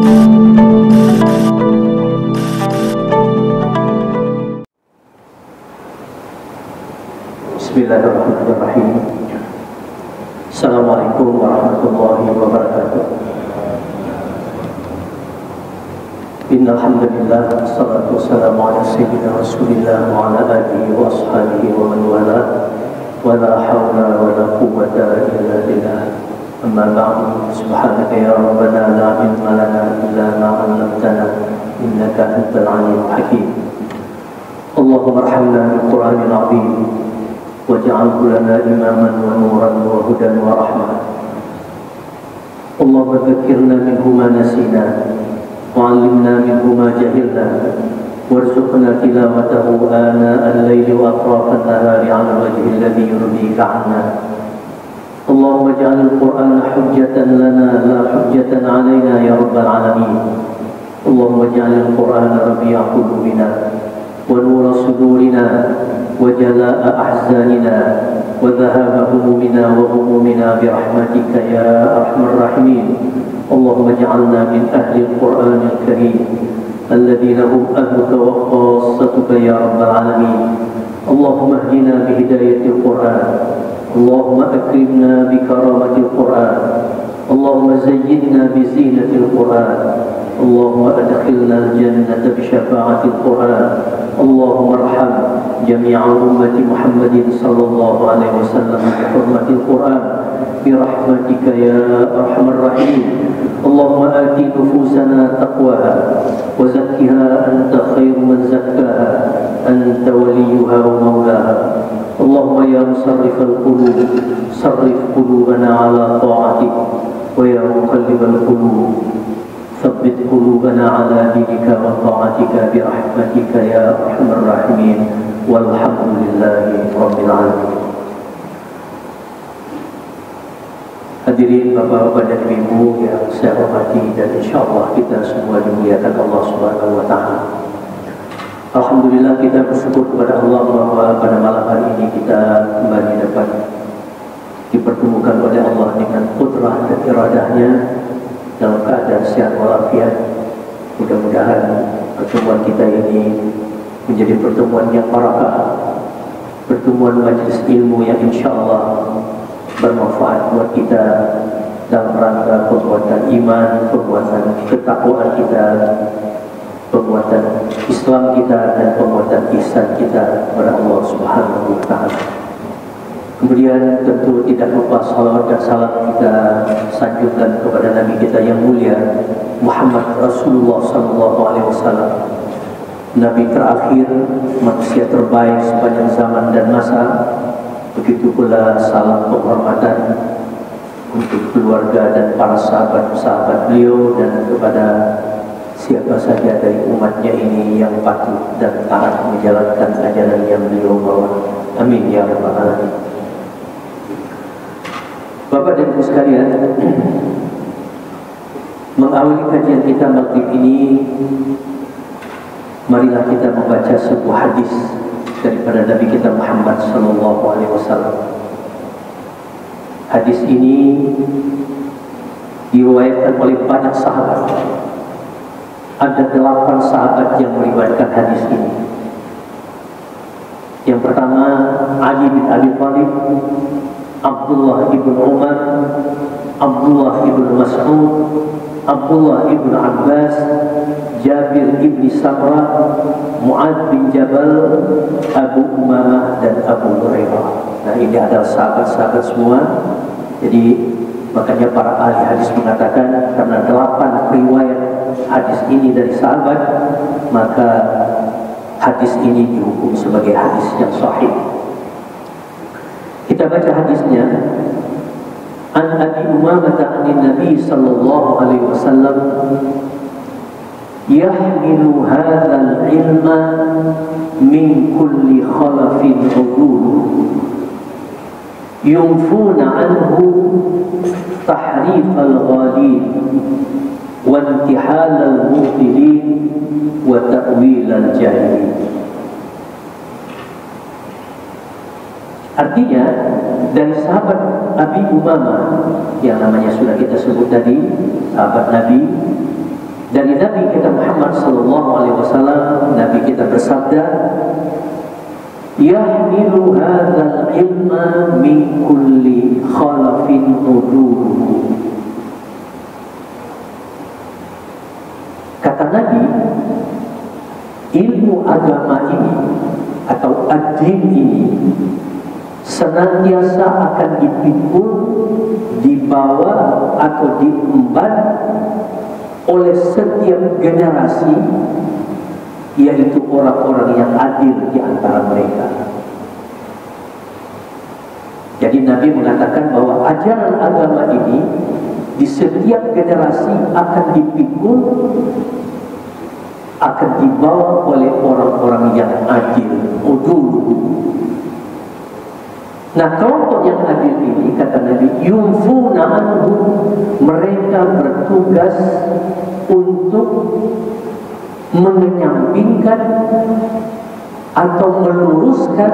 Bismillahirrahmanirrahim. Assalamualaikum warahmatullahi wabarakatuh. Innal hamdalillah wassalatu wassalamu ala sayyidina Rasulillah wa ala alihi wa ashabihi wa man wala wa la hawla wa la quwwata illa billah. Amma ba'du. Subhanaka ya rabbana la ilma lana illa ma 'allamtana innaka antal 'alimul hakim. Allahumma arhamna bil Qur'anil 'azim waj'alhu lana imaman wa nuran wa hudan wa rahmah. Allahumma dzakkirna minhu ma nasina wa 'allimna minhu ma jahilna warzuqna tilawatahu ana al-laili wa atrafan nahari 'ala al-wajhi alladhi yurdika 'anna. Allahumma ij'al al-Qur'ana hujjatan lana la hujjatan 'alaina ya rabbal 'alamin. Allahumma ij'al al-Qur'ana rabi'a qulubina wa nura sudurina وجلاء أحزاننا وذهاب همومنا وغمومنا برحمتك يا أرحم الراحمين. اللهم اجعلنا من أهل القرآن الكريم الذين هم أهلك وخاصتك يا رب العالمين. اللهم اهدنا بهداية القرآن. اللهم أكرمنا بكرامة القرآن. اللهم زينا بزينة القرآن. اللهم أدخلنا الجنة بشفاعة القرآن. اللهم ارحم جميع أمة محمد صلى الله عليه وسلم بحرمة القرآن برحمتك يا أرحم الراحمين. اللهم آت نفوسنا تقواها وزكها أنت خير من زكاها أنت وليها ومولاها. اللهم يا مصرف القلوب صرف قلوبنا على طاعتك ويا مقلب القلوب ثبت قلوبنا على دينك وطاعتك برحمتك يا أرحم الراحمين والحمد لله رب العالمين. Hadirin bapak-bapak dan ibu yang saya hormati dan insyaallah kita semua dimuliakan Allah Subhanahu wa taala. Alhamdulillah kita bersyukur kepada Allah bahwa pada malam hari ini kita kembali dapat dipertemukan oleh Allah dengan qudrah dan iradahnya dalam keadaan sehat walafiat. Mudah-mudahan pertemuan kita ini menjadi pertemuan yang barakah, pertemuan majelis ilmu yang insyaallah bermanfaat buat kita dalam rangka penguatan iman, penguatan ketakwaan kita, penguatan Islam kita, dan penguatan ihsan kita kepada Allah Subhanahu wa taala. Kemudian tentu tidak lupa salawat dan salam kita sanjungkan kepada Nabi kita yang mulia Muhammad Rasulullah sallallahu alaihi wasallam, Nabi terakhir, manusia terbaik sepanjang zaman dan masa. Begitu pula salam penghormatan untuk keluarga dan para sahabat-sahabat beliau dan kepada siapa saja dari umatnya ini yang patuh dan taat menjalankan ajaran yang beliau bawa. Amin ya rabbal alamin. Bapak dan Ibu sekalian, mengawali kajian kita maghrib ini, marilah kita membaca sebuah hadis daripada Nabi kita Muhammad sallallahu alaihi wasallam. Hadis ini diriwayatkan oleh banyak sahabat. Ada 8 sahabat yang meriwayatkan hadis ini. Yang pertama Ali bin Abi Thalib, Abdullah ibn Umar, Abdullah ibn Mas'ud, Abdullah ibn Abbas, Jabir ibn Samrah, Mu'ad bin Jabal, Abu Umamah, dan Abu Hurairah. Nah, ini adalah sahabat-sahabat semua. Jadi makanya para ahli hadis mengatakan karena 8 riwayat hadis ini dari sahabat, maka hadis ini dihukum sebagai hadis yang sahih. Kita baca hadisnya. An Abi Umamah an Nabi sallallahu alaihi wasallam, yahmilu hadzal ilma min kulli khalafin udul yunfuna anhu tahrif al-ghalin wa intihal al-mubtilin wa ta'wil al-jahilin. Artinya dari sahabat Abi Umamah yang namanya sudah kita sebut tadi, sahabat Nabi, Dari Nabi kita Muhammad sallallahu alaihi wasallam, Nabi kita bersabda, "Yahmilu hadzal ilma min kulli khalafin uduluhu." Kata Nabi, ilmu agama ini atau ad-din ini senantiasa akan dipikul, dibawa atau diemban oleh setiap generasi, yaitu orang-orang yang adil di antara mereka. Jadi Nabi mengatakan bahwa ajaran agama ini di setiap generasi akan dipikul, akan dibawa oleh orang-orang yang adil, udul. Nah, kelompok yang adil ini, kata Nabi, yunfuna anhu, mereka bertugas untuk menyampingkan atau meluruskan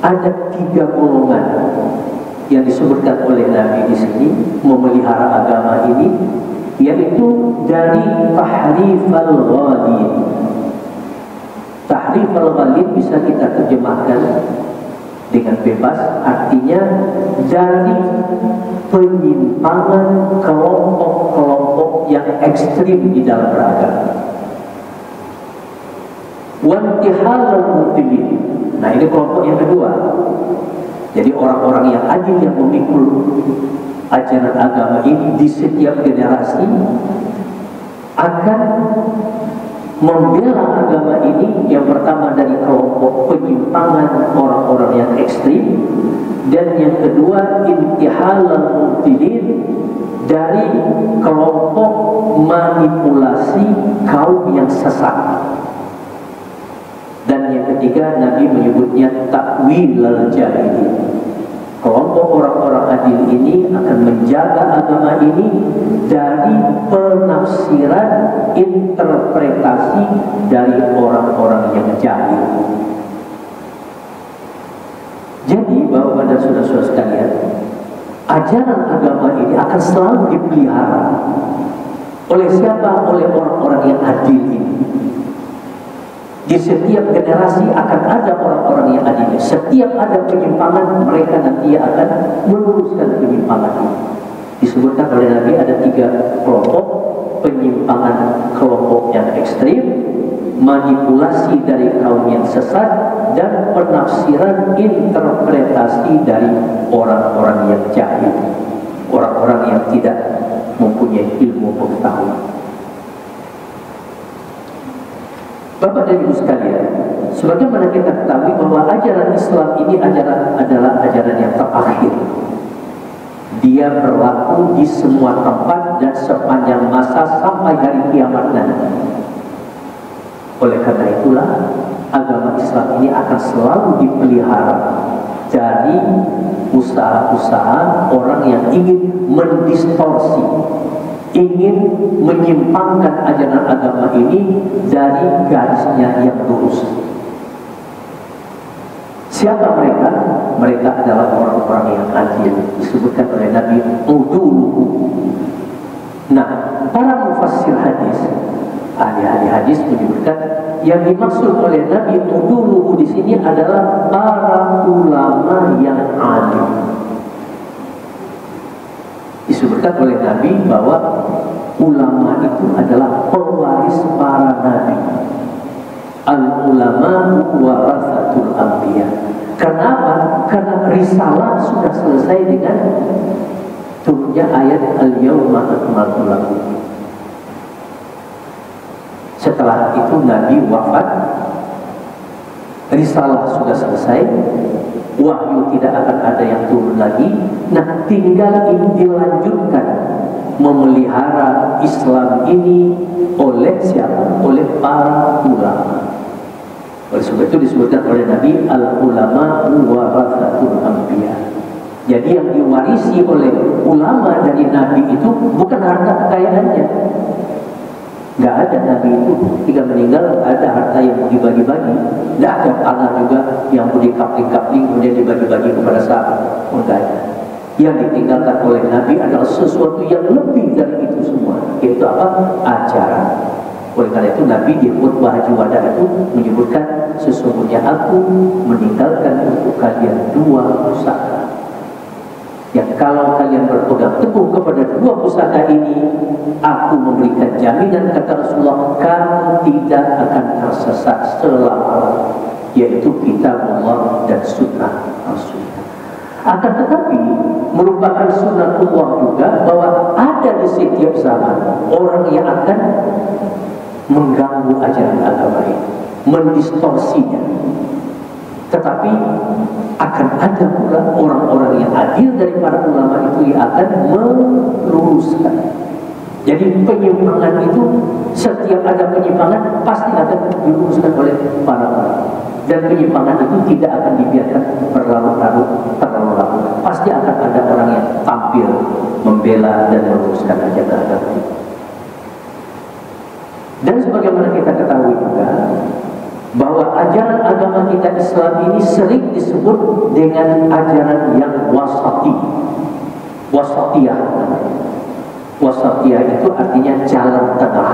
ada 3 golongan yang disebutkan oleh Nabi di sini memelihara agama ini, yaitu dari tahrifal ghalib. Tahrifal ghalib bisa kita terjemahkan dengan bebas, artinya dari penyimpangan kelompok-kelompok yang ekstrim di dalam beragama. Wantihalal mubtilin. Nah, ini kelompok yang kedua. Jadi orang-orang yang adil yang memikul ajaran agama ini di setiap generasi akan membela agama ini, yang pertama dari kelompok penyimpangan orang-orang yang ekstrim, dan yang kedua intihalal mubtilin, dari kelompok manipulasi kaum yang sesat. Dan yang ketiga Nabi menyebutnya takwil al-jahili. Kelompok orang-orang adil ini akan menjaga agama ini dari penafsiran, interpretasi dari orang-orang yang jahil. Jadi Bapak dan saudara-saudara sekalian, ajaran agama ini akan selalu dipelihara oleh siapa? Oleh orang-orang yang adil ini. Di setiap generasi akan ada orang-orang yang adil. Setiap ada penyimpangan, mereka nanti akan meluruskan penyimpangan ini. Disebutkan oleh Nabi ada 3 kelompok: penyimpangan kelompok yang ekstrim, manipulasi dari kaum yang sesat, dan penafsiran interpretasi dari orang-orang yang jahil, orang-orang yang tidak mempunyai ilmu pengetahuan. Bapak dan Ibu sekalian, sebagaimana kita ketahui bahwa ajaran Islam ini adalah ajaran yang terakhir. Dia berlaku di semua tempat dan sepanjang masa sampai hari kiamat nanti. Oleh karena itulah agama Islam ini akan selalu dipelihara dari usaha-usaha orang yang ingin mendistorsi, ingin menyimpangkan ajaran agama ini dari garisnya yang lurus. Siapa mereka? Mereka adalah orang-orang yang adil, disebutkan oleh Nabi uduluhu. Nah, para mufassir hadis, ahli-ahli hadis menyebutkan yang dimaksud oleh Nabi uduluhu di sini adalah para ulama yang adil. Disebutkan oleh Nabi bahwa ulama itu adalah pewaris para nabi. Al-ulama warasatul anbiya. Kenapa? Karena risalah sudah selesai dengan turunnya ayat al-yawma akmaltu lakum. Setelah itu Nabi wafat, risalah sudah selesai, wahyu tidak akan ada yang turun lagi. Nah, tinggal dilanjutkan memelihara Islam ini oleh siapa? Oleh para ulama. Oleh sebab itu disebutkan oleh Nabi al-ulama warasatul anbiya. Jadi yang diwarisi oleh ulama dari Nabi itu bukan harta kekayaannya. Nggak ada Nabi itu ketika meninggal ada harta yang mau dibagi-bagi. Nggak ada tanah juga yang mau dikapling-kapling kemudian dibagi-bagi kepada sahabat. Enggak ada. Yang ditinggalkan oleh Nabi adalah sesuatu yang lebih dari itu semua, yaitu apa? Ajaran. Oleh karena itu Nabi di khutbah Haji Wada itu menyebutkan, sesungguhnya aku meninggalkan untuk kalian 2 pusaka. Yang kalau kalian berpegang teguh kepada 2 pusaka ini, aku memberikan jaminan, kata Rasulullah, kamu tidak akan tersesat selama-lamanya, yaitu kitab Allah dan sunnah Rasul. Akan tetapi merupakan sunnatullah juga bahwa ada di setiap zaman orang yang akan mengganggu ajaran agama ini, mendistorsinya. Tetapi akan ada pula orang-orang yang adil dari para ulama itu yang akan meluruskan. Jadi penyimpangan itu, setiap ada penyimpangan pasti akan diluruskan oleh para ulama. Dan penyimpangan itu tidak akan dibiarkan berlarut-larut terlalu lama. Pasti akan ada orang yang tampil membela dan meluruskan ajaran agama ini. Dan sebagaimana kita ketahui juga bahwa ajaran agama kita Islam ini sering disebut dengan ajaran yang wasati, wasatiyah. Wasatiyah itu artinya jalan tengah.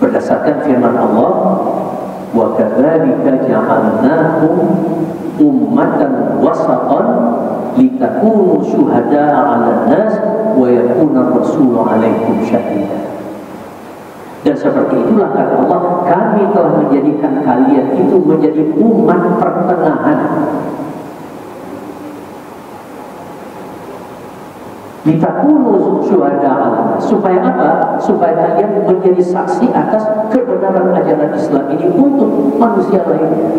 Berdasarkan firman Allah, wa kadzalika ja'alnakum ummatan wasatan litakunu syuhada'a 'alan nas wa yakuna rasulu 'alaikum syahida. Dan seperti itulah kata Allah, kami telah menjadikan kalian itu menjadi umat pertengahan. Litakunu syuhada'a, supaya apa? Supaya kalian menjadi saksi atas kebenaran ajaran Islam ini untuk manusia lainnya.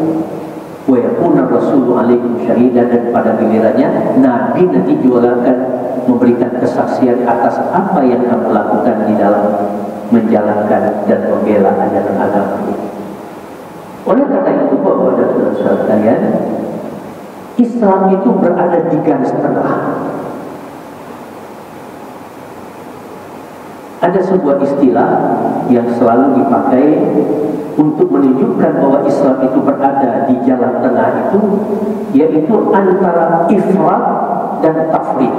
Wa yakuna rasulu 'alaikum syahida, dan pada gilirannya Nabi nanti juga akan memberikan kesaksian atas apa yang kamu lakukan di dalam menjalankan dan membela ajaran agama ini. Oleh karena itu, Bapak dan Saudara sekalian, Islam itu berada di garis tengah. Ada sebuah istilah yang selalu dipakai untuk menunjukkan bahwa Islam itu berada di jalan tengah itu, yaitu antara ifrat dan tafrid.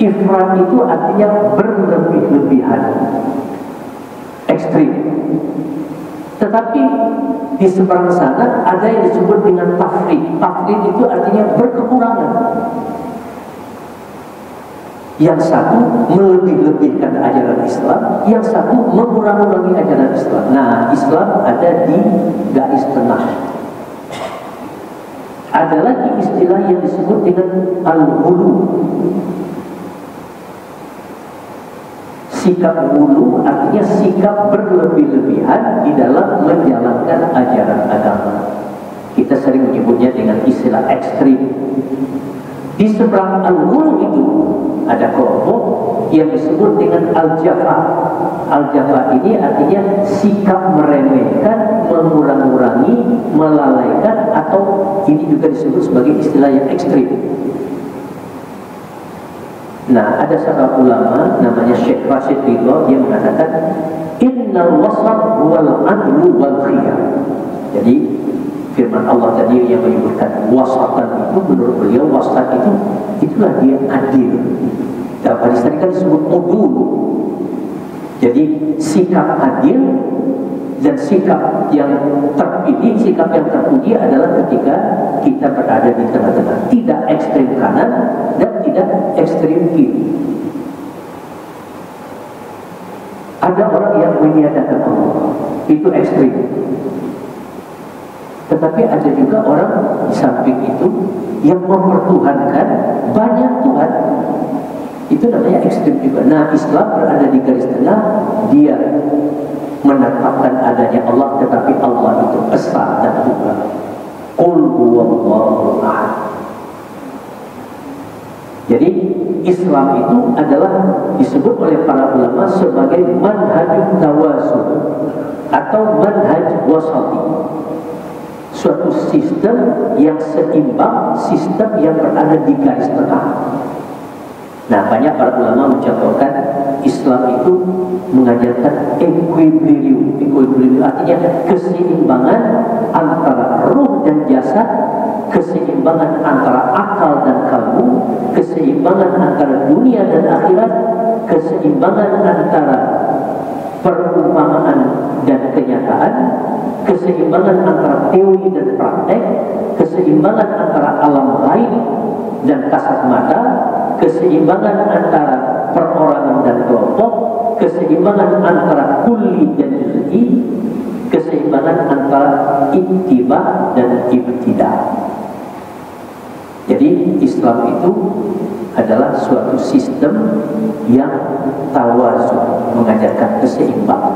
Ifrat itu artinya berlebih-lebihan, ekstrim. Tetapi di seberang sana ada yang disebut dengan tafrid. Tafrid itu artinya berkekurangan. Yang satu melebih-lebihkan ajaran Islam, yang satu mengurangi ajaran Islam. Nah, Islam ada di garis tengah. Ada lagi istilah yang disebut dengan al-ghulu. Sikap ghulu artinya sikap berlebih-lebihan di dalam menjalankan ajaran agama. Kita sering menyebutnya dengan istilah ekstrim. Di seberang al-ghulu itu ada kelompok yang disebut dengan al-jafa. Al-jafa ini artinya sikap meremehkan, mengurangi, melalaikan, atau ini juga disebut sebagai istilah yang ekstrim. Nah, ada seorang ulama namanya Syekh Rashid Ridho, dia mengatakan innal wasat huwal adlu wal khiyar. Jadi firman Allah tadi yang menyebutkan wasatan itu, menurut beliau wasat itu itulah dia adil. Dalam hadis tadi kan disebut udul. Jadi sikap adil dan sikap yang terpilih, sikap yang terpuji adalah ketika kita berada di tengah-tengah, tidak ekstrem kanan dan tidak ekstrem kiri. Ada orang yang meniadakan Allah, itu ekstrem. Tetapi ada juga orang di samping itu yang mempertuhankan banyak Tuhan. Itu namanya ekstrem juga. Nah, Islam berada di garis tengah. Dia menetapkan adanya Allah, tetapi Allah itu esa dan tunggal. Qul huwallahu ahad. Jadi Islam itu adalah disebut oleh para ulama sebagai manhajut tawasul atau manhaj wasati. Suatu sistem yang seimbang, sistem yang berada di garis tengah. Nah, banyak para ulama mencontohkan Islam itu mengajarkan equilibrium. Equilibrium artinya keseimbangan antara ruh dan jasad, keseimbangan antara akal akal dan kalbu, keseimbangan antara dunia dan akhirat, keseimbangan antara perumpamaan dan kenyataan, keseimbangan antara teori dan praktek, keseimbangan antara alam gaib dan kasat mata, keseimbangan antara perorangan dan kelompok, keseimbangan antara kulli dan juz'i, keseimbangan antara ittiba dan ibtida. Jadi Islam itu adalah suatu sistem yang tawazun, mengajarkan keseimbangan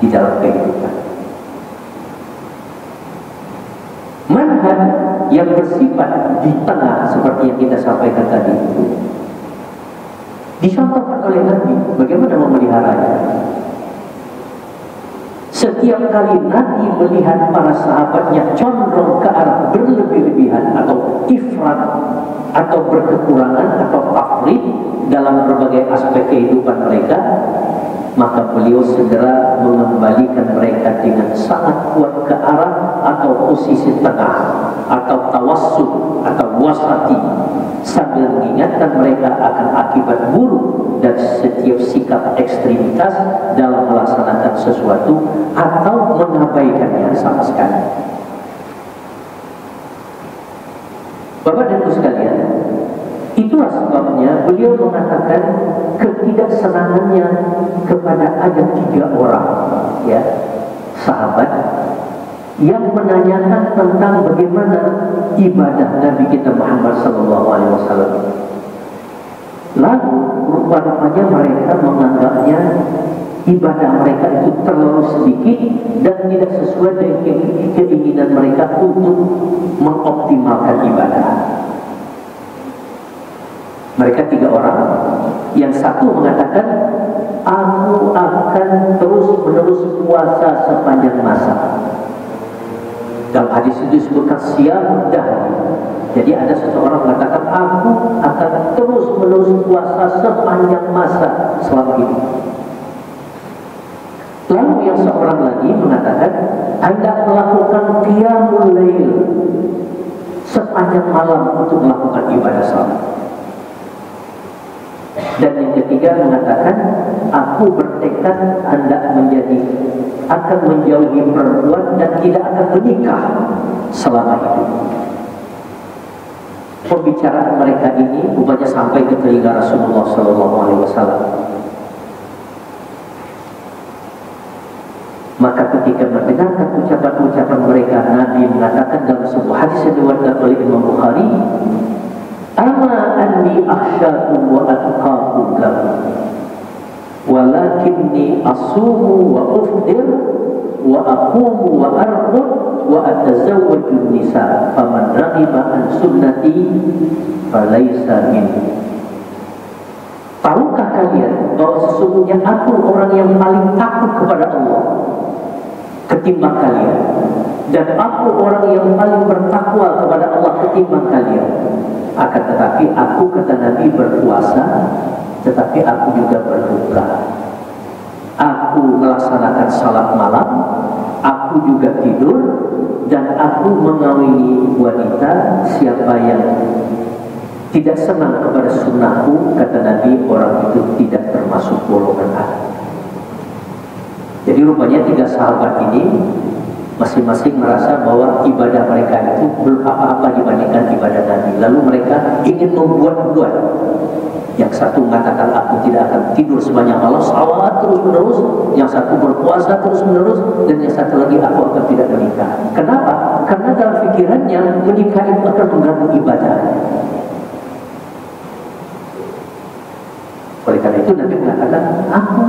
di dalam kehidupan. Manhaj yang bersifat di tengah seperti yang kita sampaikan tadi itu dicontohkan oleh Nabi bagaimana memeliharanya. Setiap kali Nabi melihat para sahabatnya condong ke arah berlebih-lebihan atau ifrat atau berkekurangan atau tafrid dalam berbagai aspek kehidupan mereka, maka beliau segera mengembalikan mereka dengan sangat kuat ke arah atau posisi tengah atau tawassut atau wasati, sambil mengingatkan mereka akan akibat buruk dan setiap sikap ekstremitas dalam melaksanakan sesuatu atau mengabaikannya sama sekali. Bapak dan Ibu sekalian, itulah sebabnya beliau mengatakan ketidaksenangannya kepada ada 3 orang, ya, sahabat yang menanyakan tentang bagaimana ibadah Nabi kita Muhammad SAW. Lalu rupa-rupanya mereka menganggapnya ibadah mereka itu terlalu sedikit dan tidak sesuai dengan keinginan mereka untuk mengoptimalkan ibadah. Mereka 3 orang. Yang satu mengatakan, aku akan terus-menerus puasa sepanjang masa. Dalam hadis itu disebutkan siam dahri. Jadi ada seseorang mengatakan, aku akan terus-menerus puasa sepanjang masa selama hidup. Lalu yang seorang lagi mengatakan, hendak melakukan qiyamul lail sepanjang malam untuk melakukan ibadah salat. Dan yang ketiga mengatakan, aku bertekad hendak akan menjauhi perempuan dan tidak akan menikah selama hidup. Pembicaraan mereka ini rupanya sampai ke telinga Rasulullah SAW. Maka ketika mendengarkan ucapan-ucapan mereka, Nabi mengatakan dalam sebuah hadis yang diriwayatkan oleh Imam Bukhari, "Ama anni akhsyakum wa atqakum lakum, walakinni asumu wa ufdir wa aqumu wa arqud wa atazawwaju nisa, faman raghiba an sunnati falaysa minni." Tahukah kalian bahwa sesungguhnya aku orang yang paling takut kepada Allah ketimbang kalian, dan aku orang yang paling bertakwa kepada Allah ketimbang kalian. Akan tetapi aku, kata Nabi, berpuasa, tetapi aku juga berbuka. Aku melaksanakan salat malam, aku juga tidur, dan aku mengawini wanita. Siapa yang tidak senang kepada sunnahku, kata Nabi, orang itu tidak termasuk golongan aku. Jadi rupanya 3 sahabat ini masing-masing merasa bahwa ibadah mereka itu belum apa-apa dibandingkan ibadah Nabi. Lalu mereka ingin membuat-buat. Yang satu mengatakan, aku tidak akan tidur sepanjang malam, salat terus-menerus. Yang satu berpuasa terus-menerus. Dan yang satu lagi, aku akan tidak menikah. Kenapa? Karena dalam pikirannya menikah itu akan mengganggu ibadah. Oleh karena itu Nabi mengatakan, aku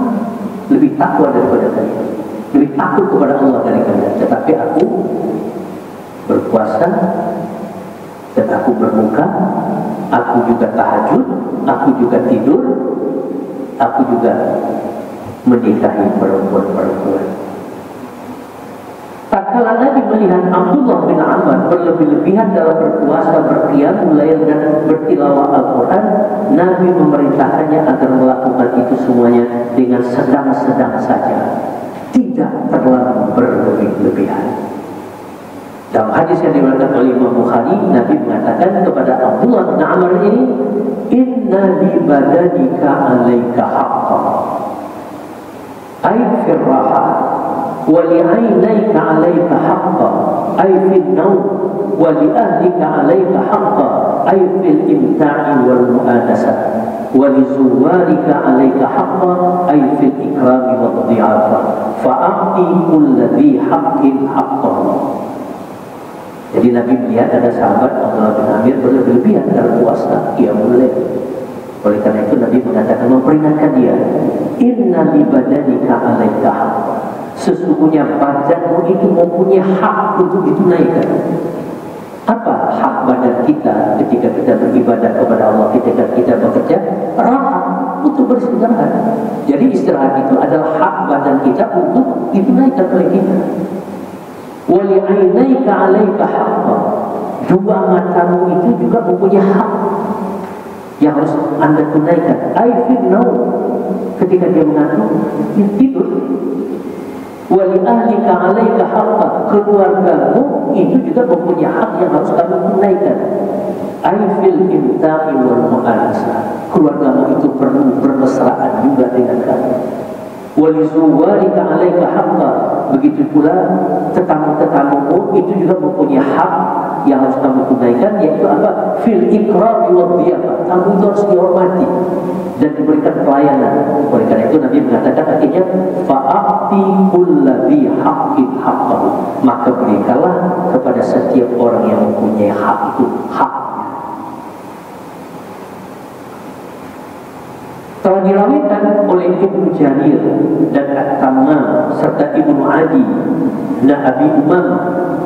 lebih takwa daripada kalian, lebih takut kepada Allah dari kalian. Tetapi aku berpuasa dan aku berbuka, aku juga tahajud, aku juga tidur, aku juga menikahi perempuan-perempuan. Tak kala Nabi melihat Abdullah bin Amr berlebih-lebihan dalam berpuasa, berqiyamul lail dan bertilawah Al-Quran, Nabi memerintahkannya agar melakukan itu semuanya dengan sedang-sedang saja, tidak terlalu berlebih-lebihan. Dalam hadis yang diriwayatkan oleh Imam Bukhari, Nabi mengatakan kepada Abdullah bin Amr ini, inna li badanika alaika haqqan ay fir raha wa li aynayka alaika haqqan ay fil nawm wa li ahlika alaika haqqan ay fil imta'i wal mu'adasah wa li zuwarika alaika haqqan ay fil ikrami wad dhi'afa fa'ati kulli dhi haqqin haqqan. Jadi Nabi melihat ada sahabat Abdullah bin Amir berlebihan dalam puasa, dia mulai. Oleh karena itu Nabi mengatakan, memperingatkan dia, inna li badanika alaika haqq. Sesungguhnya badanmu itu mempunyai hak untuk ditunaikan. Apa hak badan kita ketika kita beribadah kepada Allah, ketika kita bekerja? Rahat, untuk beristirahat. Jadi istirahat itu adalah hak badan kita untuk ditunaikan oleh kita. Wali ainaika alaika haqqan. Dua matamu itu juga mempunyai hak yang harus Anda tunaikan. Ai fil naum, ketika dia mengantuk, dia tidur. Wali ahlika alaika haqqan. Keluargamu itu juga mempunyai hak yang harus kamu tunaikan. Ai fil imta'i wal mu'anasah. Keluargamu itu perlu bermesraan juga dengan kamu. Wali zuwarika alaika haqqan. Begitu pula tetamu-tetamumu itu juga mempunyai hak yang harus kamu tunaikan, yaitu apa? Fil ikrami wa dhiyafah. Tamu itu harus dihormati dan diberikan pelayanan. Oleh karena itu Nabi mengatakan akhirnya fa'ati kulladhi haqqin haqqahu. Maka berikanlah kepada setiap orang yang mempunyai hak itu hak. Telah dirawikan oleh Ibnu Jarir dan At-Tammam serta Ibnu Adi dan Abi Umam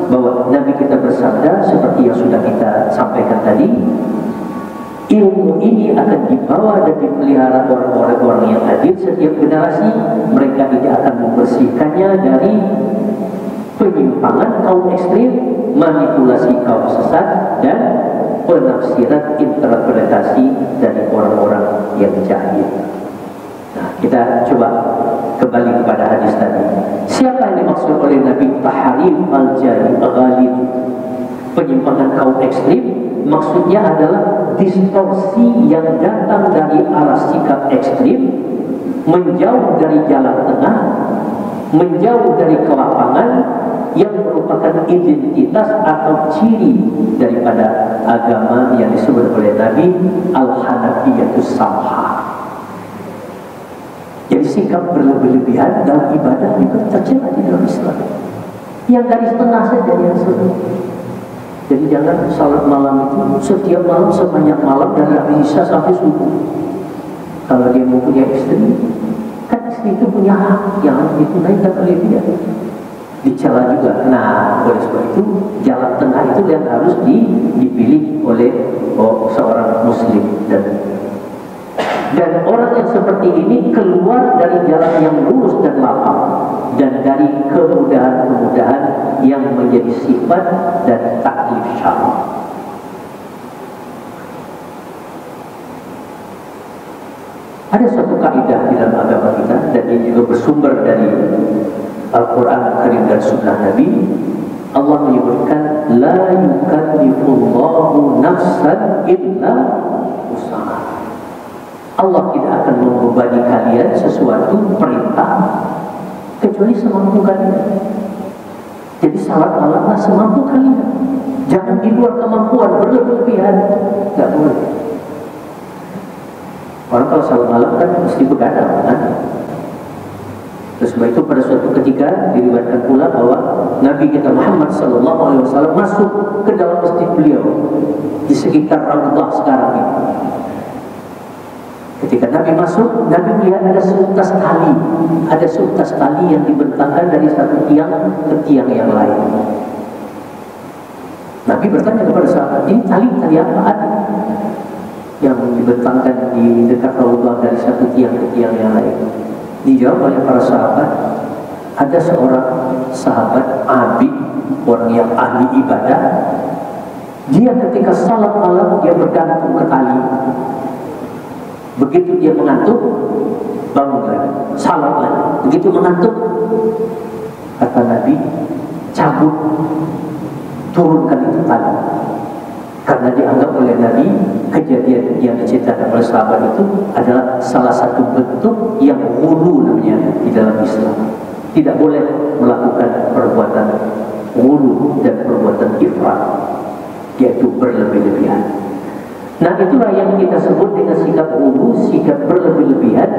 bahwa Nabi kita bersabda seperti yang sudah kita sampaikan tadi, ilmu ini akan dibawa dan dipelihara orang-orang yang hadir setiap generasi. Mereka tidak akan membersihkannya dari penyimpangan kaum ekstrim, manipulasi kaum sesat, dan penafsiran interpretasi dari orang-orang yang jahil. Nah, kita coba kembali kepada hadis tadi. Siapa yang dimaksud oleh Nabi tahrif al-jahil al-ghalib? Penyimpangan kaum ekstrim maksudnya adalah distorsi yang datang dari arah sikap ekstrim, menjauh dari jalan tengah, menjauh dari kelapangan, yang merupakan identitas atau ciri daripada agama yang disebut oleh Nabi Al-Hanafiyatus Samha. Jadi sikap berlebihan dalam ibadah itu tercela di dalam Islam. Yang garis tengah saja yang seru. Jadi jangan salat malam itu setiap malam sebanyak malam dari Isya sampai subuh. Kalau dia mempunyai istri, kan istri itu punya hak yang harus ditunaikan oleh dia. Dicela juga. Nah, oleh sebab itu jalan tengah itu yang harus dipilih oleh seorang muslim, dan orang yang seperti ini keluar dari jalan yang lurus dan lapang dan dari kemudahan-kemudahan yang menjadi sifat dan taklif syar'i. Ada suatu kaidah di dalam agama kita, dan ini juga bersumber dari Al-Quran Karim dan Sunnah Nabi. Allah menyebutkan la yukallifullahu nafsan illa usaha. Allah tidak akan membebani kalian sesuatu perintah kecuali semampu kalian. Jadi salat malamlah semampu kalian. Jangan di luar kemampuan, berlebihan. Tidak boleh. Orang kalau salat malam kan mesti begadang kan? Terus itu pada suatu ketika diriwayatkan pula bahwa Nabi kita Muhammad SAW masuk ke dalam masjid beliau di sekitar Raudhah sekarang ini. Ketika Nabi masuk, Nabi melihat ada seutas tali yang dibentangkan dari satu tiang ke tiang yang lain. Nabi bertanya kepada sahabat, ini tali apa yang dibentangkan di dekat Raudhah dari satu tiang ke tiang yang lain? Dijawab oleh para sahabat, ada seorang sahabat abid, orang yang ahli ibadah. Dia ketika salat malam dia bergantung ke tali. Begitu dia mengantuk, bangun lagi, salat lagi. Begitu mengantuk, kata Nabi, cabut turunkan itu tadi. Karena dianggap oleh Nabi kejadian yang diceritakan oleh sahabat itu adalah salah satu bentuk yang ghulu namanya di dalam Islam. Tidak boleh melakukan perbuatan ghulu dan perbuatan ifrat, yaitu berlebih-lebihan. Nah, itulah yang kita sebut dengan sikap ghulu, sikap berlebih-lebihan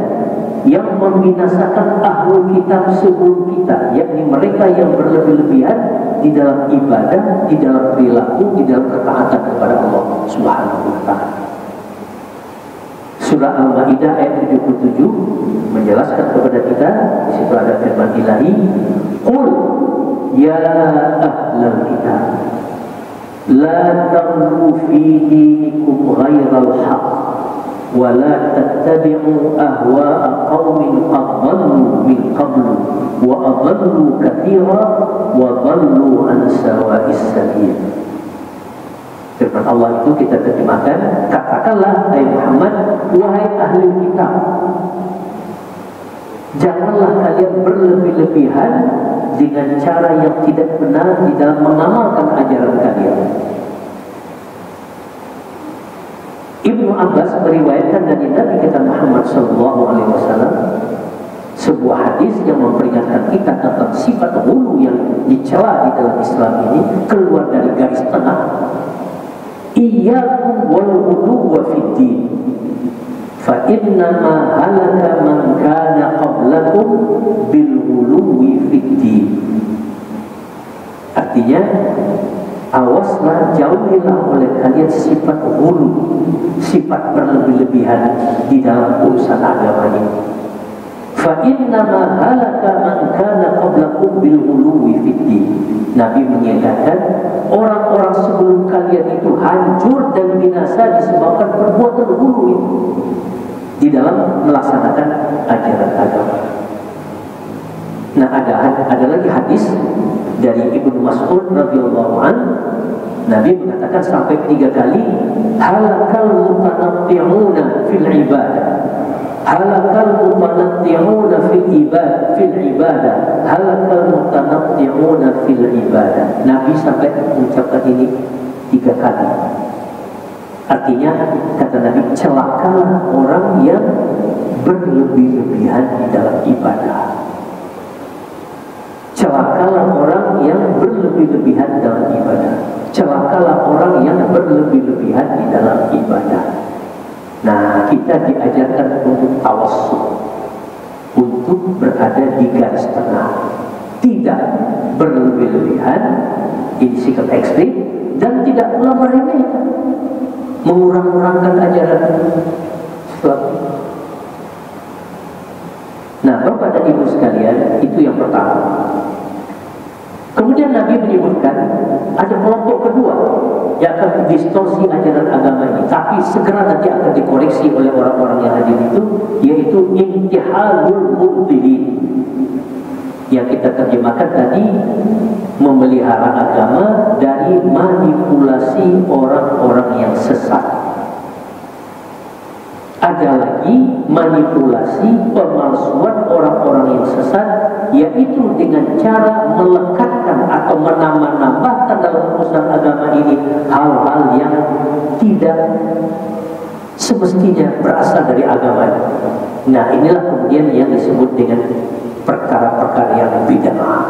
yang membinasakan ahlu kitab sebelum kita, yakni mereka yang berlebih-lebihan di dalam ibadah, di dalam perilaku, di dalam ketaatan kepada Allah Subhanahu wa ta'ala. Surah Al-Maidah ayat 77 menjelaskan kepada kita, di situ ada firman Ilahi, "Qul ya ahlal kitab la taghlu fi dinikum ghairal haqq wa la tattabi'u ahwa'a qaumin qad dhallu min qablu wa adallu katsira wa dhallu an sawa'is sabil." Firman Allah itu kita terjemahkan, katakanlah hai Muhammad, wahai ahli kitab, janganlah kalian berlebih-lebihan dengan cara yang tidak benar di dalam mengamalkan ajaran kalian. Ibnu Abbas meriwayatkan dari Nabi kita Muhammad SAW sebuah hadis yang memperingatkan kita tentang sifat ghulu yang dicela di dalam Islam ini keluar dari garis tengah. Iyyakum wal ghuluwa fid din fa innama halaka man kana qablakum bil ghuluwi fid din. Artinya, awaslah, jauhilah oleh kalian sifat ghulu, sifat berlebih-lebihan di dalam urusan agama ini. Fa innama halaka man kana qablakum bil ghuluwi fid din. Nabi mengingatkan orang-orang sebelum kalian itu hancur dan binasa disebabkan perbuatan ghulu itu di dalam melaksanakan ajaran agama. Nah, ada lagi hadis dari Ibnu Mas'ud radhiyallahu anhu. Nabi mengatakan sampai 3 kali, halakal mutanatti'una fil ibadah, halakal mutanatti'una fil ibadah, halakal mutanatti'una fil ibadah. Nabi sampai mengucapkan ini 3 kali. Artinya, kata Nabi, celakalah orang yang berlebih-lebihan di dalam ibadah. Celakalah orang yang berlebih-lebihan dalam ibadah. Celakalah orang yang berlebih-lebihan di dalam ibadah. Nah, kita diajarkan untuk tawassul, untuk berada di garis tengah, tidak berlebih-lebihan, ini sikap ekstrim, dan tidak pula meremehkan, mengurang-urangkan ajaran Islam. Nah, Bapak dan Ibu sekalian, itu yang pertama. Kemudian Nabi menyebutkan ada kelompok kedua yang akan distorsi ajaran agama ini, tapi segera nanti akan dikoreksi oleh orang-orang yang hadir itu, yaitu intihalul mubtilin, yang kita terjemahkan tadi, memelihara agama dari manipulasi orang-orang yang sesat. Ada lagi manipulasi, pemalsuan orang-orang yang sesat, yaitu dengan cara melekatkan atau menambah-nambahkan dalam urusan agama ini hal-hal yang tidak semestinya berasal dari agama. Nah, inilah kemudian yang disebut dengan perkara-perkara yang bid'ah.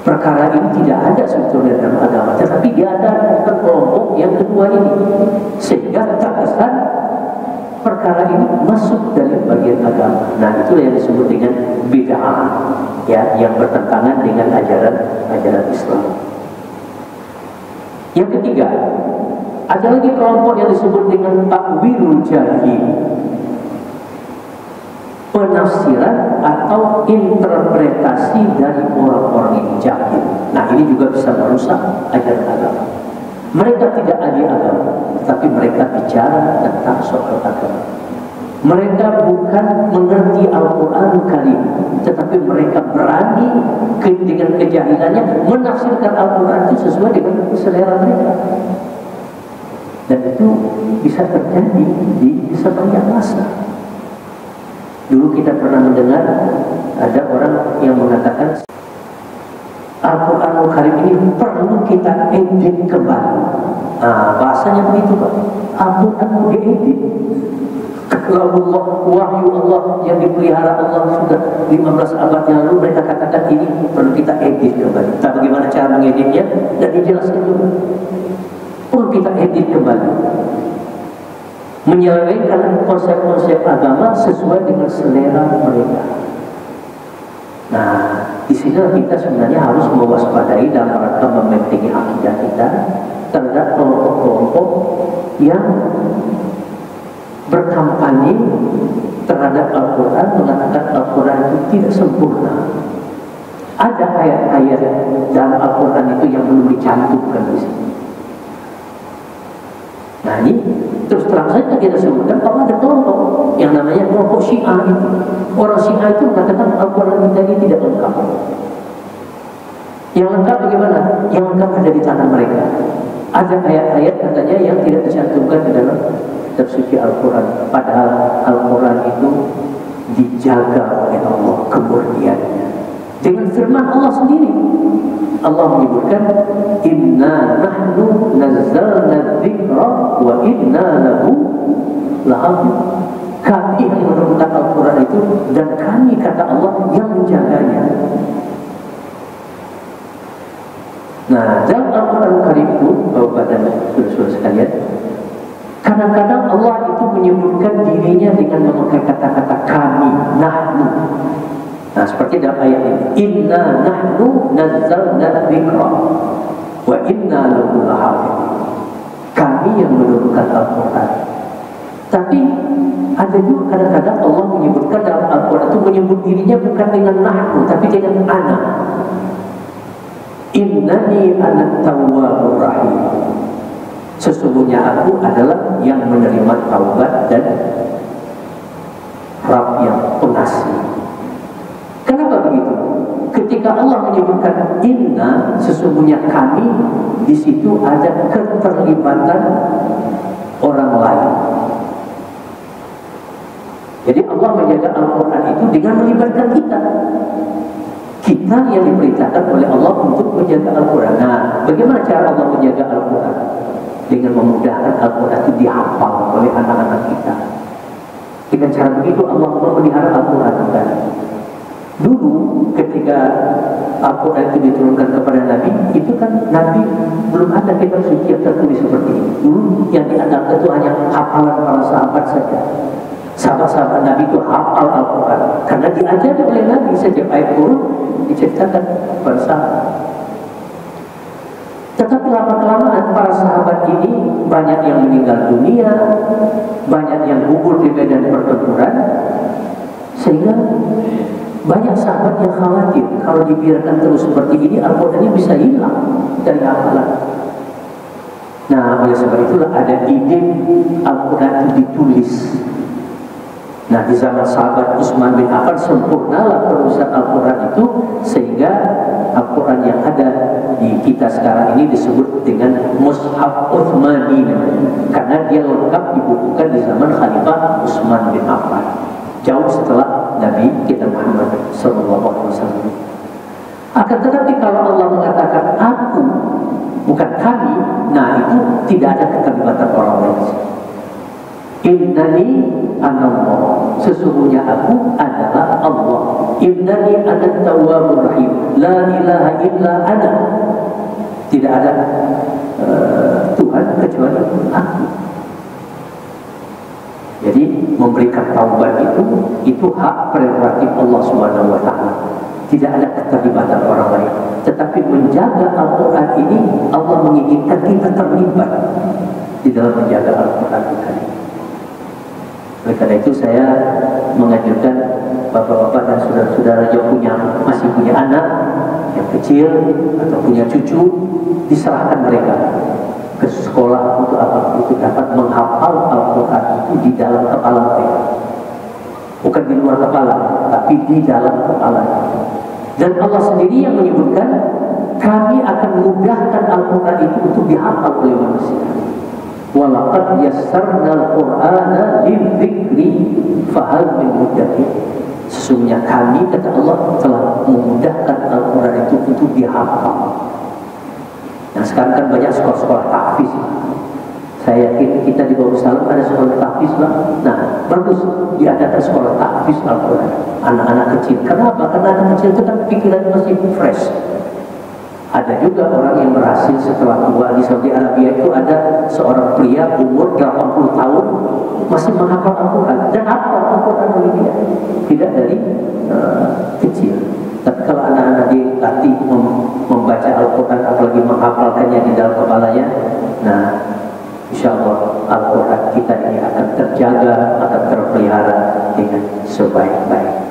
Perkara ini tidak ada sebetulnya dalam agama, tetapi diadakan kelompok yang kedua ini, sehingga terkesan perkara ini masuk dari bagian agama. Nah, itulah yang disebut dengan bid'ah, ya, yang bertentangan dengan ajaran Islam. Yang ketiga, ada lagi kelompok yang disebut dengan takwilul jahil, penafsiran atau interpretasi dari orang-orang yang jahil. Nah, ini juga bisa merusak ajaran agama. Mereka tidak ahli agama, tapi mereka bicara tentang soal agama. Mereka bukan mengerti Al-Quran Karim, tetapi mereka berani dengan kejahilannya menafsirkan Al-Quran itu sesuai dengan selera mereka. Dan itu bisa terjadi di sepanjang masa. Dulu kita pernah mendengar ada orang yang mengatakan Al-Quran Karim ini perlu kita edit kembali. Nah, bahasanya begitu Pak. Al-Quran diedit. Kalau Allah, wahyu Allah yang dipelihara Allah sudah 15 abad yang lalu, mereka katakan ini perlu kita edit kembali. Entah bagaimana cara mengeditnya, dan dijelaskan juga. Perlu kita edit kembali, menyelewengkan konsep-konsep agama sesuai dengan selera mereka. Nah, di sini kita sebenarnya harus mewaspadai dalam rangka mementingi akidah kita terhadap kelompok-kelompok yang berkampanye terhadap Al-Quran, mengatakan Al-Quran itu tidak sempurna. Ada ayat-ayat dalam Al-Quran itu yang belum dicantumkan di sini. Nah, ini terus terang saja kita sebutkan bahwa ada kelompok yang namanya kelompok Syiah itu. Orang Syiah itu mengatakan Al-Quran kita ini tidak lengkap. Yang lengkap bagaimana? Yang lengkap ada di tangan mereka. Ada ayat-ayat katanya yang tidak dicantumkan di dalam kitab suci Al-Quran. Padahal Al-Quran itu dijaga oleh Allah kemurniannya. Dengan firman Allah sendiri, Allah menyebutkan inna nahnu nazzalna dzikra wa inna lahu lahafidz. Kami yang menurunkan Al-Quran itu, dan kami, kata Allah, yang menjaganya. Nah, dalam Al-Quran Karim itu, Bapak dan saudara-saudara sekalian, kadang-kadang Allah itu menyebutkan dirinya dengan memakai kata-kata kami, nahnu. Nah, seperti dalam ayat ini, inna nahnu nazzalna dzikra wa inna lahu lahafidz. Kami yang menurunkan Al-Quran. Tapi ada juga kadang-kadang Allah menyebutkan dalam Al-Quran itu menyebut dirinya bukan dengan nahnu, tapi dengan ana. Innani anat tawwabur rahim. Sesungguhnya aku adalah yang menerima taubat dan Rabb yang pengasih. Kenapa begitu? Ketika Allah menyebutkan inna, sesungguhnya kami, di situ ada keterlibatan orang lain. Jadi Allah menjaga Al-Quran itu dengan melibatkan kita. Kita yang diperintahkan oleh Allah untuk menjaga Al-Quran. Nah, bagaimana cara Allah menjaga Al-Quran? Dengan memudahkan Al-Quran itu dihafal oleh anak-anak kita. Dengan cara begitu Allah memelihara Al-Quran. Dulu ketika Al-Quran itu diturunkan kepada Nabi, itu kan Nabi belum ada kitab suci yang tertulis seperti ini. Dulu yang diandalkan itu hanya hafalan para sahabat saja. Sahabat-sahabat Nabi itu hafal Al-Quran karena diajari oleh Nabi. Setiap ayat turun diceritakan kepada sahabat. Tetapi lama-kelamaan para sahabat ini banyak yang meninggal dunia, banyak yang gugur di medan pertempuran, sehingga banyak sahabat yang khawatir kalau dibiarkan terus seperti ini Al-Qurannya bisa hilang dari hafalan. Nah, oleh sebab itulah ada ide Al-Quran itu ditulis. Nah, di zaman sahabat Utsman bin Affan sempurnalah penulisan Al-Quran itu, sehingga Al-Quran yang ada di kita sekarang ini disebut dengan Mushaf Utsmani, karena dia lengkap dibukukan di zaman Khalifah Utsman bin Affan, jauh setelah Nabi kita Muhammad SAW. Akan tetapi kalau Allah mengatakan aku, bukan kami, nah itu tidak ada keterlibatan orang lain. Innani anallah, sesungguhnya aku adalah Allah. Innani anat tawwabur rahim, la ilaha illa ana. Tidak ada Tuhan kecuali aku. Jadi memberikan taubat itu hak prerogatif Allah Subhanahu wa taala. Tidak ada keterlibatan orang lain. Tetapi menjaga Al-Quran ini Allah menginginkan kita terlibat di dalam menjaga Al-Quran ini. Oleh karena itu saya menganjurkan bapak-bapak dan saudara-saudara yang masih punya anak yang kecil atau punya cucu, diserahkan mereka ke sekolah untuk apa? Untuk dapat menghafal Al-Quran itu di dalam kepala mereka. Bukan di luar kepala, tapi di dalam kepala. Dan Allah sendiri yang menyebutkan kami akan mudahkan Al-Quran itu untuk dihafal oleh manusia. Walaqad yassarna al-Qur'ana lidzikri fahal min muddakir. Sesungguhnya kami, kata Allah, telah memudahkan Al-Quran itu untuk dihafal. Nah sekarang kan banyak sekolah-sekolah tahfiz. Saya yakin kita di bawah salam ada sekolah tahfiz lah. Nah bagus diadakan sekolah tahfiz Al-Quran anak-anak kecil. Kenapa? Karena anak kecil itu kan pikiran masih fresh. Ada juga orang yang berhasil setelah tua. Di Saudi Arabia itu ada seorang pria umur 80 tahun masih menghafal Al-Quran dan hafal Al-Quran dari dia. Tidak dari kecil. Tapi kalau anak-anak dilatih membaca Al-Quran, apalagi menghafalkannya di dalam kepalanya, nah insya Allah Al-Quran kita ini akan terjaga, akan terpelihara dengan sebaik-baiknya.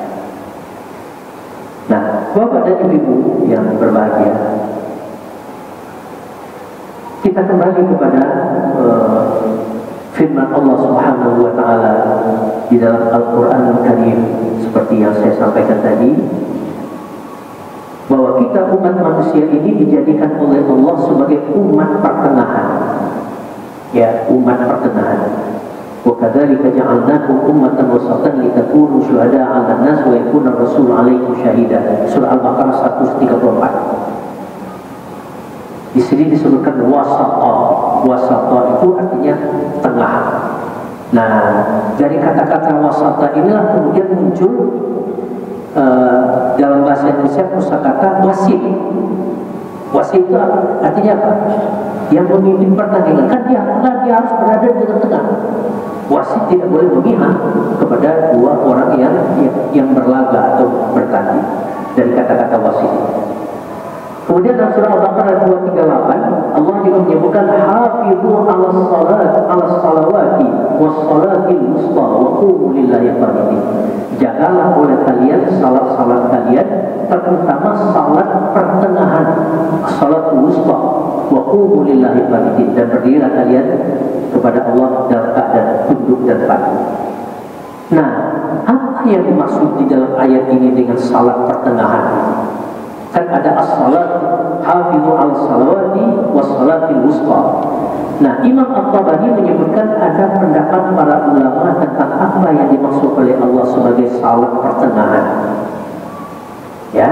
Nah, Bapak dan Ibu yang berbahagia, kita kembali kepada firman Allah Subhanahu wa Ta'ala di dalam Al-Quran Al-Karim, seperti yang saya sampaikan tadi, bahwa kita umat manusia ini dijadikan oleh Allah sebagai umat pertengahan. Ya, umat pertengahan. Wa kadzalika ja'alnakum ummatan wasatan litakunu syuhada'a 'alan nas wa yakuna ar-rasulu 'alaikum syahida. Surah Al-Baqarah 134. Di sini disebutkan wasata. Wasata itu artinya tengah. Nah, dari kata-kata wasata inilah kemudian muncul dalam bahasa Indonesia kosakata wasit. Wasit itu artinya apa? Yang memimpin pertandingan. Kan dia harus berada di tengah-tengah. Wasit tidak boleh memihak kepada dua orang yang berlaga atau bertanding. Dari kata-kata wasit. Kemudian dalam surah Al-Baqarah 238 Allah juga menyebutkan hafizu 'alas salawati was salatil wusta wa qumu lillahi qanitin. Jagalah oleh kalian salat-salat kalian, terutama salat pertengahan, salat wusta wa qumu lillahi qanitin, dan berdirilah kalian kepada Allah dalam keadaan tunduk dan patuh. Nah, apa yang dimaksud di dalam ayat ini dengan salat pertengahan? Kan ada as-salat, hafizu al-salawati was-salatil wusta. Nah, Imam At-Tabari menyebutkan ada pendapat para ulama tentang apa yang dimaksud oleh Allah sebagai salat pertengahan. Ya,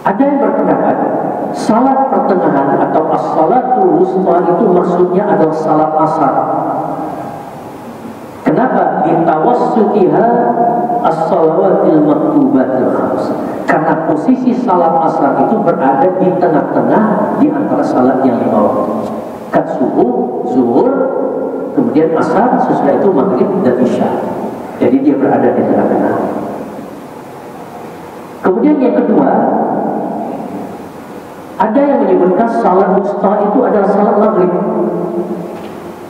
ada yang berpendapat salat pertengahan atau as-salatul wusta itu maksudnya adalah salat asar. Kenapa? Ditawassutiha as-salawatil maktubatil khams. Karena posisi salat asar itu berada di tengah-tengah di antara salat yang 5 waktu. Kan subuh, zuhur, kemudian asar, sesudah itu maghrib dan isya. Jadi dia berada di tengah-tengah. Kemudian yang kedua, ada yang menyebutkan salat wusta itu adalah salat maghrib.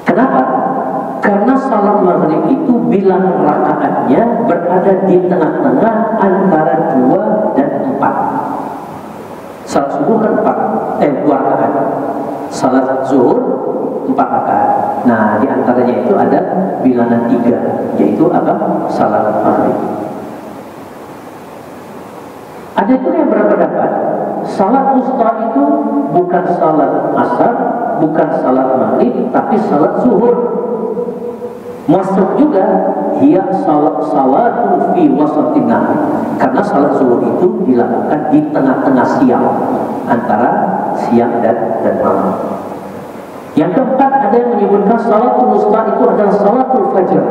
Kenapa? Karena salat maghrib itu bilangan rakaatnya berada di tengah-tengah antara 2 dan 4. Salat subuh kan 2 rakaat. Salat zuhur 4 rakaat. Nah, di antaranya itu ada bilangan 3, yaitu apa? Salat maghrib. Ada juga yang berpendapat salat wusta itu bukan salat asar, bukan salat maghrib, tapi salat zuhur. Masuk juga hiya salatun fi wasatin nahar, karena salat zuhur itu dilakukan di tengah-tengah siang, antara siang dan malam. Yang keempat, ada yang menyebutkan salatul wusta itu adalah salatul fajr,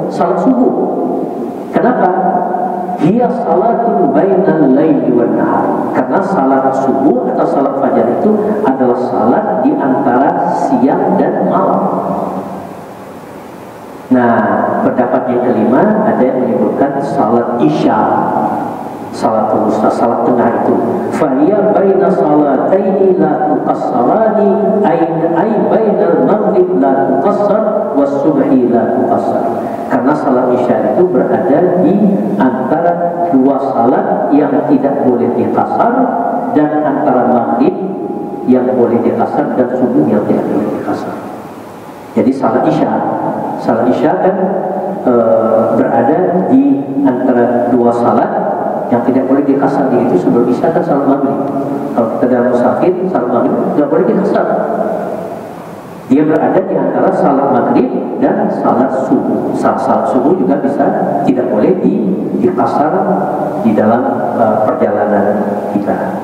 salat subuh. Kenapa? Hiya salatun bainal laili wan nahar, karena salat subuh atau salat fajar itu adalah salat di antara siang dan malam. Nah, pendapat yang kelima, ada yang menyebutkan salat isya, salat wusta, salat tengah itu. Fahiya baina salataini la tuqassarani ay bainal maghrib la tuqassar was subhi la tuqassar. Karena salat isya itu berada di antara 2 salat yang tidak boleh dikasar dan antara maghrib yang boleh dikasar dan subuh yang tidak boleh dikasar. Jadi salat isya kan berada di antara 2 salat yang tidak boleh dikasar. Itu sebelum isya kan salat maghrib. Kalau kita dalam musafir, salat maghrib tidak boleh dikasar. Dia berada di antara salat maghrib dan salat subuh. Salat subuh juga bisa tidak boleh dikasar di dalam perjalanan kita.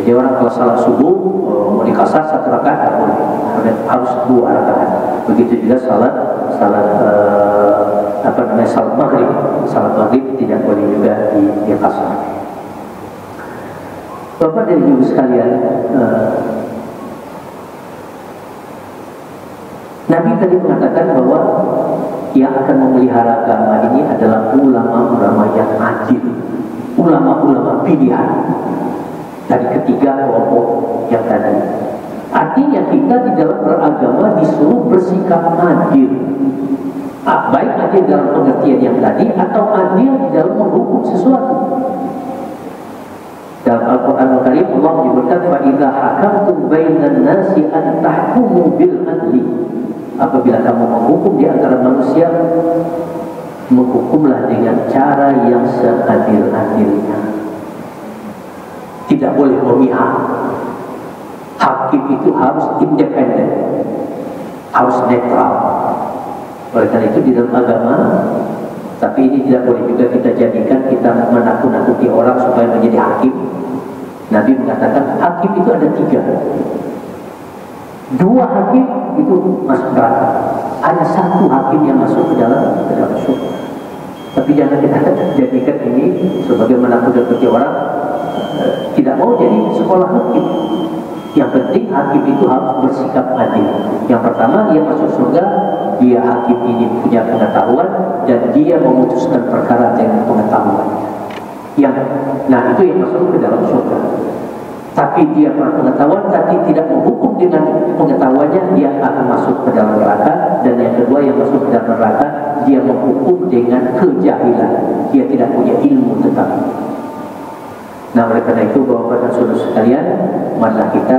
Jadi orang kalau salat subuh mau dikasar 1 rakaat tidak boleh, harus 2 rakaat. Begitu juga salat salat maghrib tidak boleh juga dikasar. Bapak dan Ibu sekalian, Nabi tadi mengatakan bahwa yang akan memelihara agama ini adalah ulama-ulama yang adil, ulama-ulama pilihan dari ketiga kelompok yang tadi. Artinya kita di dalam beragama disuruh bersikap adil, baik adil dalam pengertian yang tadi atau adil di dalam menghukum sesuatu. Dalam Al-Quran Al-Karim Allah menyebutkan فَإِذَا حَكَمْتُمْ بَيْنَ النَّاسِ أَنْ تَحْكُمُوا بِالْعَدْلِ. Apabila kamu menghukum di antara manusia, menghukumlah dengan cara yang seadil-adilnya. Tidak boleh memihak. Hakim itu harus independen, harus netral. Oleh karena itu di dalam agama, tapi ini tidak boleh juga kita jadikan kita menakut-nakuti orang supaya menjadi hakim. Nabi mengatakan hakim itu ada 3. 2 hakim itu masuk neraka, hanya 1 hakim yang masuk ke dalam surga. Tapi jangan kita jadikan ini sebagai menakut-nakuti orang. Tidak mau jadi sekolah hakim. Yang penting hakim itu harus bersikap adil. Yang pertama, dia masuk surga, dia hakim ini punya pengetahuan dan dia memutuskan perkara dengan pengetahuan. Nah itu yang masuk ke dalam surga. Tapi dia berpengetahuan tapi tidak menghukum dengan pengetahuannya, dia akan masuk ke dalam neraka. Dan yang kedua, yang masuk ke dalam neraka, dia menghukum dengan kejahilan, dia tidak punya ilmu tentang itu. Nah oleh karena itu Bapak dan Saudara sekalian, marilah kita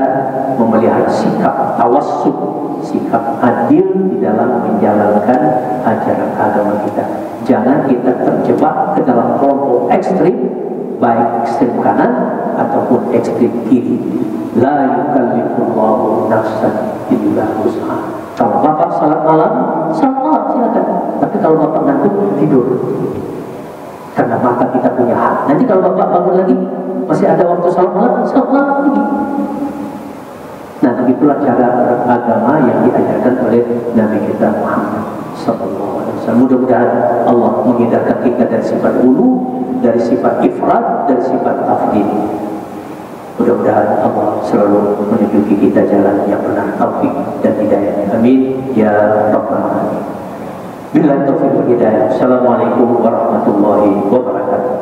memelihara sikap tawassut, sikap adil di dalam menjalankan ajaran agama kita. Jangan kita terjebak ke dalam kelompok ekstrim, baik ekstrim kanan ataupun ekstrim kiri. La yukallifullahu nafsan illa wus'aha. Kalau Bapak salat malam silakan. Tapi kalau Bapak ngantuk, tidur. Karena mata kita punya hak. Nanti kalau Bapak bangun lagi, masih ada waktu salat malam lagi. Nah, begitulah cara beragama yang diajarkan oleh Nabi kita Muhammad SAW. Mudah-mudahan Allah menghindarkan kita dari sifat ulu, dari sifat ifrat, dari sifat tafdil. Mudah-mudahan Allah selalu menunjuki kita jalan yang benar, taufik dan hidayah. Amin ya rabbal alamin. Billahi taufiq wal hidayah. Assalamualaikum warahmatullahi wabarakatuh.